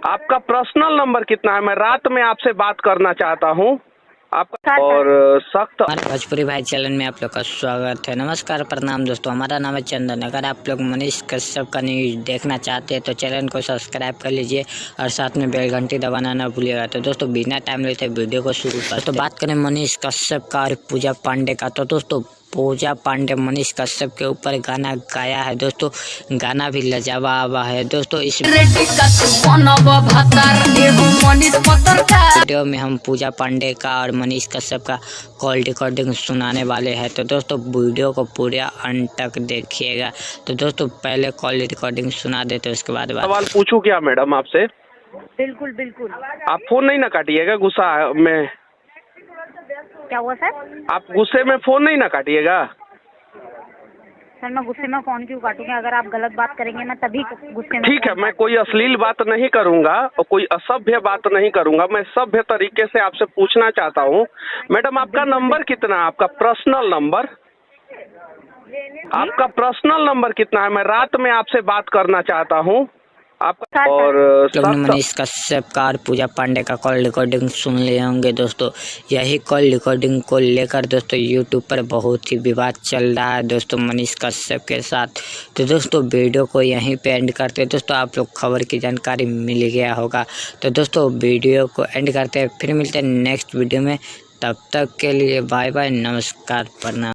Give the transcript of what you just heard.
आपका personal number कितना है? मैं रात में आपसे बात करना चाहता हूँ आपका। और सख्त हमारे भोजपुरी भाई चैनल में आप लोग का स्वागत है। नमस्कार, प्रणाम दोस्तों, हमारा नाम है चंदन। अगर आप लोग मनीष कश्यप का न्यूज देखना चाहते हैं तो चैनल को सब्सक्राइब कर लीजिए और साथ में बेल घंटी दबाना ना भूलिएगा। तो दोस्तों बिना टाइम लेते वीडियो को शुरू करते हैं। तो बात करें मनीष कश्यप का और पूजा पांडे का, तो दोस्तों पूजा पांडे मनीष कश्यप के ऊपर गाना गाया है दोस्तों। गाना भी लाजवाब है दोस्तों। इस वीडियो में हम पूजा पांडे का और मनीष कश्यप का कॉल रिकॉर्डिंग सुनाने वाले हैं। तो दोस्तों वीडियो को पूरा अंत तक देखिएगा। तो दोस्तों पहले कॉल रिकॉर्डिंग सुना देते, उसके बाद सवाल पूछूं क्या मैडम आपसे? बिल्कुल बिल्कुल। आप फोन नहीं ना काटिएगा गुस्सा में? क्या हुआ सर? आप गुस्से में फोन नहीं ना काटिएगा? सर मैं गुस्से में फोन क्यों काटूंगी? अगर आप गलत बात करेंगे ना तभी गुस्से में। ठीक है, मैं कोई अश्लील बात नहीं करूंगा और कोई असभ्य बात नहीं करूंगा। मैं सभ्य तरीके से आपसे पूछना चाहता हूँ मैडम, आपका नंबर कितना है? आपका पर्सनल नंबर, आपका पर्सनल नंबर कितना है? मैं रात में आपसे बात करना चाहता हूँ आपका। और मनीष कश्यप का और पूजा पांडे का कॉल रिकॉर्डिंग सुन लिए होंगे दोस्तों। यही कॉल रिकॉर्डिंग को लेकर दोस्तों यूट्यूब पर बहुत ही विवाद चल रहा है दोस्तों मनीष कश्यप के साथ। तो दोस्तों वीडियो को यहीं पे एंड करते हैं दोस्तों। आप लोग खबर की जानकारी मिल गया होगा। तो दोस्तों वीडियो को एंड करते हैं, फिर मिलते हैं नेक्स्ट वीडियो में। तब तक के लिए बाय बाय, नमस्कार, प्रणाम।